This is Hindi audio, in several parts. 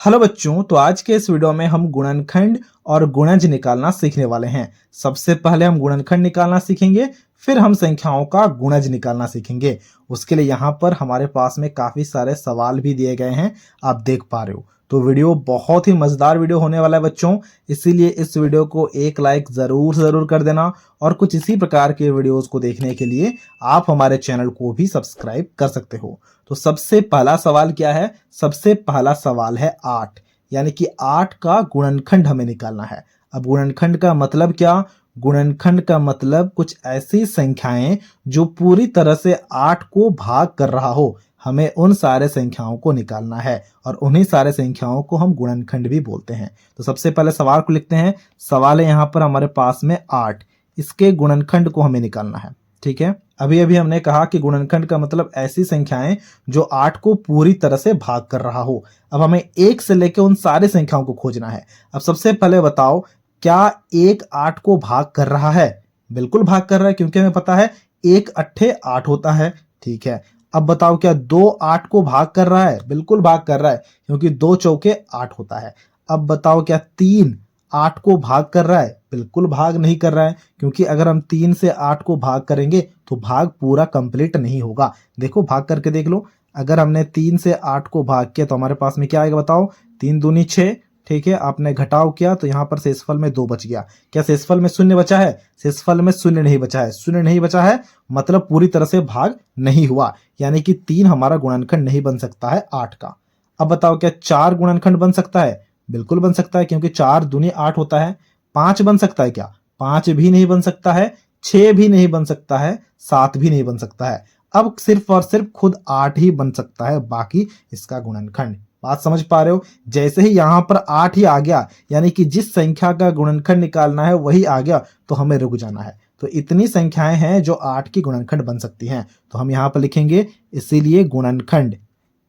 हेलो बच्चों, तो आज के इस वीडियो में हम गुणनखंड और गुणज निकालना सीखने वाले हैं। सबसे पहले हम गुणनखंड निकालना सीखेंगे, फिर हम संख्याओं का गुणज निकालना सीखेंगे। उसके लिए यहाँ पर हमारे पास में काफ़ी सारे सवाल भी दिए गए हैं, आप देख पा रहे हो। तो वीडियो बहुत ही मज़ेदार वीडियो होने वाला है बच्चों, इसीलिए इस वीडियो को एक लाइक ज़रूर कर देना। और कुछ इसी प्रकार के वीडियोज़ को देखने के लिए आप हमारे चैनल को भी सब्सक्राइब कर सकते हो। तो सबसे पहला सवाल क्या है? सबसे पहला सवाल है 8, यानी कि 8 का गुणनखंड हमें निकालना है। अब गुणनखंड का मतलब क्या? गुणनखंड का मतलब कुछ ऐसी संख्याएं जो पूरी तरह से 8 को भाग कर रहा हो, हमें उन सारे संख्याओं को निकालना है और उन्हीं सारे संख्याओं को हम गुणनखंड भी बोलते हैं। तो सबसे पहले सवाल को लिखते हैं। सवाल है यहाँ पर हमारे पास में 8, इसके गुणनखंड को हमें निकालना है। ठीक है, अभी अभी हमने कहा कि गुणनखंड का मतलब ऐसी संख्याएं जो 8 को पूरी तरह से भाग कर रहा हो। अब हमें 1 से लेकर उन सारी संख्याओं को खोजना है। अब सबसे पहले बताओ, क्या 1 8 को भाग कर रहा है? बिल्कुल भाग कर रहा है, क्योंकि हमें पता है 1 अट्ठे 8 होता है। ठीक है, अब बताओ क्या 2 8 को भाग कर रहा है? बिल्कुल भाग कर रहा है, क्योंकि 2 चौके 8 होता है। अब बताओ क्या 3 8 को भाग कर रहा है? बिल्कुल भाग नहीं कर रहा है, क्योंकि अगर हम 3 से 8 को भाग करेंगे तो भाग पूरा कंप्लीट नहीं होगा। देखो भाग करके देख लो, अगर हमने 3 से 8 को भाग किया तो हमारे पास में क्या आएगा बताओ? 3 दूनी 6। ठीक है, आपने घटाव किया तो यहाँ पर शेषफल में 2 बच गया। क्या शेषफल में शून्य बचा है? शेषफल में शून्य नहीं बचा है। शून्य नहीं बचा है मतलब पूरी तरह से भाग नहीं हुआ, यानी कि 3 हमारा गुणनखंड नहीं बन सकता है 8 का। अब बताओ क्या 4 गुणनखंड बन सकता है? बिल्कुल बन सकता है, क्योंकि 4 दूनी 8 होता है। 5 बन सकता है क्या? 5 भी नहीं बन सकता है, 6 भी नहीं बन सकता है, 7 भी नहीं बन सकता है। अब सिर्फ और सिर्फ खुद 8 ही बन सकता है, बाकी इसका गुणनखंड। बात समझ पा रहे हो? जैसे ही यहां पर 8 ही आ गया, यानी कि जिस संख्या का गुणनखंड निकालना है वही आ गया, तो हमें रुक जाना है। तो इतनी संख्याएं हैं जो 8 की गुणनखंड बन सकती हैं, तो हम यहां पर लिखेंगे इसीलिए गुणनखंड,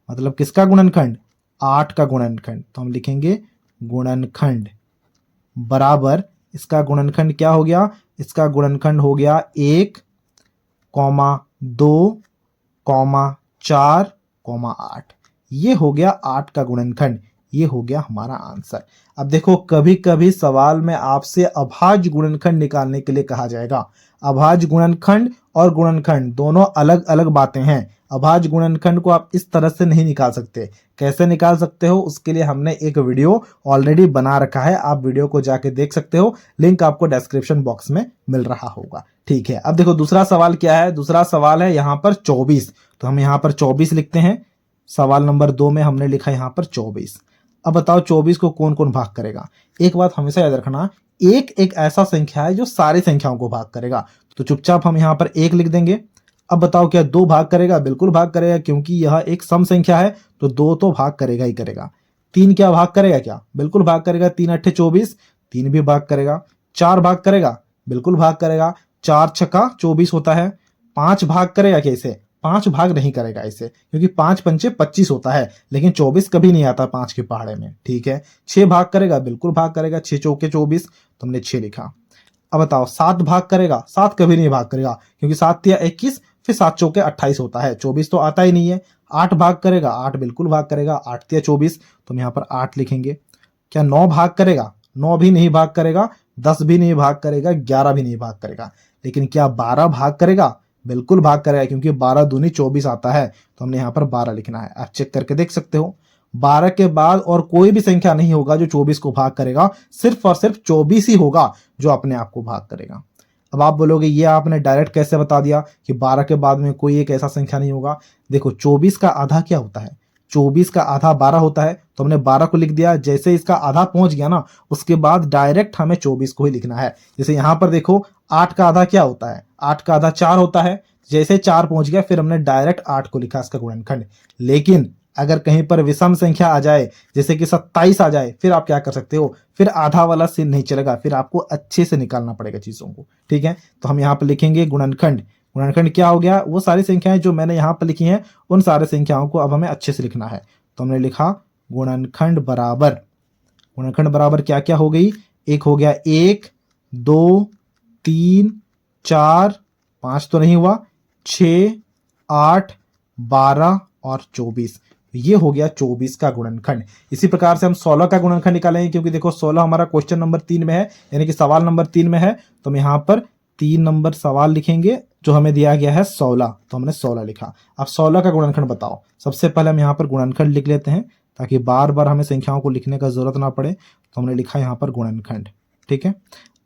मतलब किसका गुणनखंड? 8 का गुणनखंड। तो हम लिखेंगे गुणनखंड बराबर, इसका गुणनखंड क्या हो गया? इसका गुणनखंड हो गया 1, 2, 4, 8। ये हो गया 8 का गुणनखंड, ये हो गया हमारा आंसर। अब देखो, कभी कभी सवाल में आपसे अभाज्य गुणनखंड निकालने के लिए कहा जाएगा। अभाज्य गुणनखंड और गुणनखंड दोनों अलग अलग बातें हैं। अभाज्य गुणनखंड को आप इस तरह से नहीं निकाल सकते। कैसे निकाल सकते हो, उसके लिए हमने एक वीडियो ऑलरेडी बना रखा है, आप वीडियो को जाके देख सकते हो, लिंक आपको डिस्क्रिप्शन बॉक्स में मिल रहा होगा। ठीक है, अब देखो दूसरा सवाल क्या है। दूसरा सवाल है यहाँ पर 24, तो हम यहाँ पर 24 लिखते हैं। सवाल नंबर 2 में हमने लिखा यहाँ पर 24। अब बताओ 24 को कौन कौन भाग करेगा? एक बात हमेशा याद रखना, एक एक ऐसा संख्या है जो सारी संख्याओं को भाग करेगा, तो चुपचाप हम यहाँ पर 1 लिख देंगे। अब बताओ क्या 2 भाग करेगा? बिल्कुल भाग करेगा, क्योंकि यह एक सम संख्या है, तो 2 तो भाग करेगा ही करेगा। 3 क्या भाग करेगा क्या? बिल्कुल भाग करेगा, 3 अट्ठे 24, 3 भी भाग करेगा। 4 भाग करेगा? बिल्कुल भाग करेगा, 4 छक्का 24 होता है। 5 भाग करेगा कैसे? 5 भाग नहीं करेगा इसे, क्योंकि 5 पंचे 25 होता है, लेकिन 24 कभी नहीं आता 5 के पहाड़े में। ठीक है, 6 भाग करेगा? बिल्कुल भाग करेगा, 6 चौके 24, तो हमने 6 लिखा। अब बताओ 7 भाग करेगा? 7 कभी नहीं भाग करेगा, क्योंकि 7 या 21, फिर 7 चौके 28 होता है, 24 तो आता ही नहीं है। 8 भाग करेगा? 8 बिल्कुल भाग करेगा, 8 या 24, तो हम यहाँ पर 8 लिखेंगे। क्या 9 भाग करेगा? 9 भी नहीं भाग करेगा, 10 भी नहीं भाग करेगा, 11 भी नहीं भाग करेगा। लेकिन क्या 12 भाग करेगा? बिल्कुल भाग करेगा, क्योंकि 12 दूनी 24 आता है, तो हमने यहाँ पर 12 लिखना है। आप चेक करके देख सकते हो, 12 के बाद और कोई भी संख्या नहीं होगा जो 24 को भाग करेगा, सिर्फ और सिर्फ 24 ही होगा जो अपने आप को भाग करेगा। अब आप बोलोगे ये आपने डायरेक्ट कैसे बता दिया कि 12 के बाद में कोई एक ऐसा संख्या नहीं होगा? देखो 24 का आधा क्या होता है? 24 का आधा 12 होता है, तो हमने 12 को लिख दिया। जैसे इसका आधा पहुंच गया ना, उसके बाद डायरेक्ट हमें 24 को ही लिखना है। जैसे यहाँ पर देखो 8 का आधा क्या होता है? 8 का आधा 4 होता है। जैसे 4 पहुंच गया, फिर हमने डायरेक्ट 8 को लिखा इसका गुणनखंड। लेकिन अगर कहीं पर विषम संख्या आ जाए, जैसे कि 27 आ जाए, फिर आप क्या कर सकते हो? फिर आधा वाला सीन नहीं चलेगा, फिर आपको अच्छे से निकालना पड़ेगा चीजों को। ठीक है, तो हम यहाँ पर लिखेंगे गुणनखंड। गुणनखंड क्या हो गया? वो सारी संख्याएं जो मैंने यहाँ पर लिखी हैं, उन सारे संख्याओं को अब हमें अच्छे से लिखना है। तो हमने लिखा गुणनखंड बराबर, गुणनखंड बराबर क्या क्या हो गई? एक हो गया 1, 2, 3, 4, 5 तो नहीं हुआ, 6, 8, 12 और 24। ये हो गया 24 का गुणनखंड। इसी प्रकार से हम 16 का गुणनखंड निकालेंगे, क्योंकि देखो 16 हमारा क्वेश्चन नंबर 3 में है, यानी कि सवाल नंबर 3 में है। तो हम यहाँ पर 3 नंबर सवाल लिखेंगे, जो हमें दिया गया है 16, तो हमने 16 लिखा। अब 16 का गुणनखंड बताओ। सबसे पहले हम यहाँ पर गुणनखंड लिख लेते हैं, ताकि बार बार हमें संख्याओं को लिखने का जरूरत ना पड़े। तो हमने लिखा यहाँ पर गुणनखंड, ठीक है।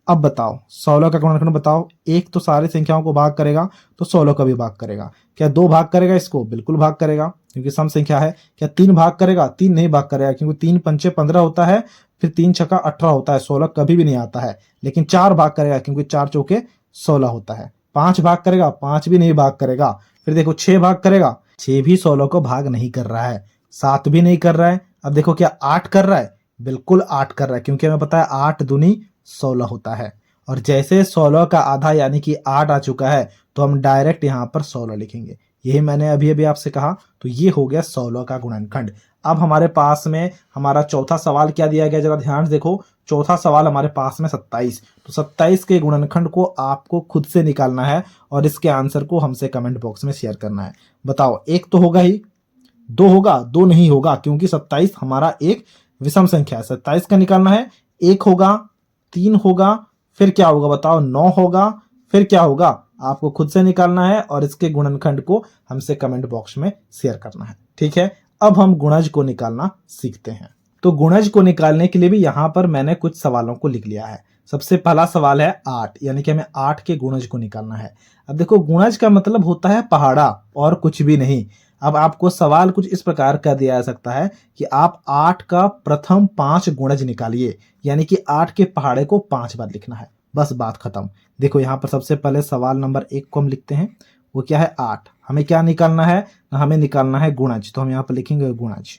अब बताओ 16 का गुणनखंड बताओ। एक तो सारी संख्याओं को भाग करेगा, तो 16 का भी भाग करेगा। क्या 2 भाग करेगा इसको? बिल्कुल भाग करेगा, क्योंकि सम संख्या है। क्या 3 भाग करेगा? 3 नहीं भाग करेगा, क्योंकि 3 पंचे 15 होता है, फिर 3 छक्का 18 होता है, 16 कभी भी नहीं आता है। लेकिन 4 भाग करेगा, क्योंकि 4 चौके 16 होता है। 5 भाग करेगा? 5 भी नहीं भाग करेगा। फिर देखो 6 भाग करेगा, 6 भी 16 को भाग नहीं कर रहा है। 7 भी नहीं कर रहा है। अब देखो क्या 8 कर रहा है? बिल्कुल 8 कर रहा है, क्योंकि हमें पता है 8 दूनी 16 होता है। और जैसे 16 का आधा यानी कि 8 आ चुका है, तो हम डायरेक्ट यहाँ पर 16 लिखेंगे। यही मैंने अभी अभी आपसे कहा। तो ये हो गया 16 का गुणनखंड। अब हमारे पास में हमारा चौथा सवाल क्या दिया गया, जरा ध्यान से देखो। चौथा सवाल हमारे पास में 27। तो 27 के गुणनखंड को आपको खुद से निकालना है, और इसके आंसर को हमसे कमेंट बॉक्स में शेयर करना है। बताओ, एक तो होगा ही, 2 होगा? 2 नहीं होगा, क्योंकि 27 हमारा एक विषम संख्या है। 27 का निकालना है। 1 होगा, 3 होगा, फिर क्या होगा बताओ? 9 होगा, फिर क्या होगा? आपको खुद से निकालना है, और इसके गुणनखंड को हमसे कमेंट बॉक्स में शेयर करना है, ठीक है। अब हम गुणज को निकालना सीखते हैं। तो गुणज को निकालने के लिए भी यहां पर मैंने कुछ सवालों को लिख लिया है। सबसे पहला सवाल है 8, यानी कि हमें 8 के गुणज को निकालना है। अब देखो, गुणज का मतलब होता है पहाड़ा, और कुछ भी नहीं। अब आपको सवाल कुछ इस प्रकार का दिया जा सकता है कि आप 8 का प्रथम 5 गुणज निकालिए, यानी कि 8 के पहाड़े को 5 बार लिखना है, बस बात खत्म। देखो यहाँ पर सबसे पहले सवाल नंबर 1 को हम लिखते हैं। वो क्या है? 8। हमें क्या निकालना है? हमें निकालना है गुणज। तो हम यहाँ पर लिखेंगे गुणज।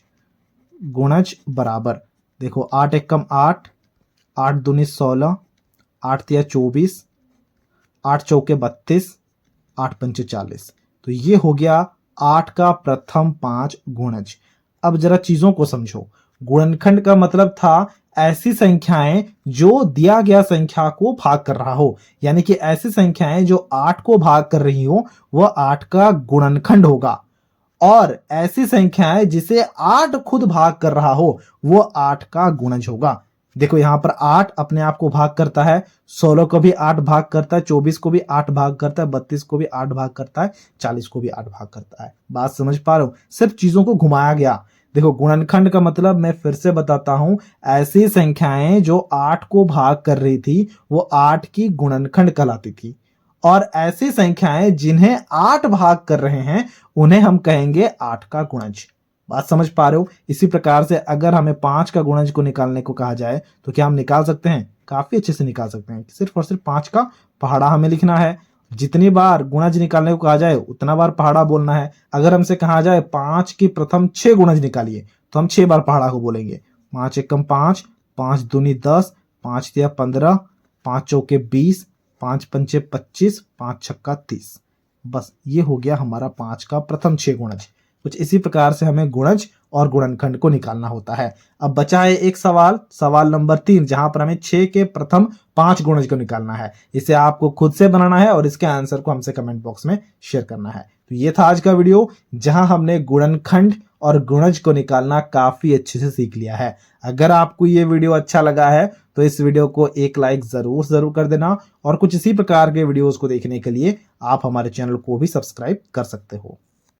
गुणज बराबर, देखो 8 एकम 8, 8 दूनी 16, 8 तिया 24, 8 चौके 32, 8 पंचे 40। तो ये हो गया 8 का प्रथम 5 गुणज। अब जरा चीजों को समझो। गुणनखंड का मतलब था ऐसी संख्याएं जो दिया गया संख्या को भाग कर रहा हो, यानी कि ऐसी संख्याएं जो 8 को भाग कर रही हो, वह 8 का गुणनखंड होगा। और ऐसी संख्याएं जिसे 8 खुद भाग कर रहा हो, वो 8 का गुणज होगा। देखो यहां पर 8 अपने आप को भाग करता है, 16 को भी 8 भाग करता है, 24 को भी 8 भाग करता है, 32 को भी 8 भाग करता है, 40 को भी 8 भाग करता है। बात समझ पा रहे हो? सिर्फ चीजों को घुमाया गया। देखो गुणनखंड का मतलब मैं फिर से बताता हूं, ऐसी संख्याएं जो 8 को भाग कर रही थी, वो 8 की गुणनखंड कहलाती थी। और ऐसी संख्याएं जिन्हें 8 भाग कर रहे हैं, उन्हें हम कहेंगे 8 का गुणज। बात समझ पा रहे हो? इसी प्रकार से अगर हमें 5 का गुणज को निकालने को कहा जाए, तो क्या हम निकाल सकते हैं? काफी अच्छे से निकाल सकते हैं। सिर्फ और सिर्फ 5 का पहाड़ा हमें लिखना है। जितनी बार गुणज निकालने को कहा जाए, उतना बार पहाड़ा बोलना है। अगर हमसे कहा जाए 5 की प्रथम 6 गुणज निकालिए, तो हम 6 बार पहाड़ा को बोलेंगे। 5 एकम 5, 5 दूनी 10, 5 तिया 15, 5 चौके 20, 5 पंचे 25, 5 छक्का 30। बस ये हो गया हमारा 5 का प्रथम 6 गुणज। कुछ इसी प्रकार से हमें गुणज और गुणनखंड को निकालना होता है। अब बचा है एक सवाल, सवाल नंबर 3, जहां पर हमें 6 के प्रथम 5 गुणज को निकालना है। इसे आपको खुद से बनाना है, और इसके आंसर को हमसे कमेंट बॉक्स में शेयर करना है। तो ये था आज का वीडियो, जहां हमने गुणनखंड और गुणज को निकालना काफी अच्छे से सीख लिया है। अगर आपको ये वीडियो अच्छा लगा है, तो इस वीडियो को एक लाइक जरूर कर देना, और कुछ इसी प्रकार के वीडियोस को देखने के लिए आप हमारे चैनल को भी सब्सक्राइब कर सकते हो।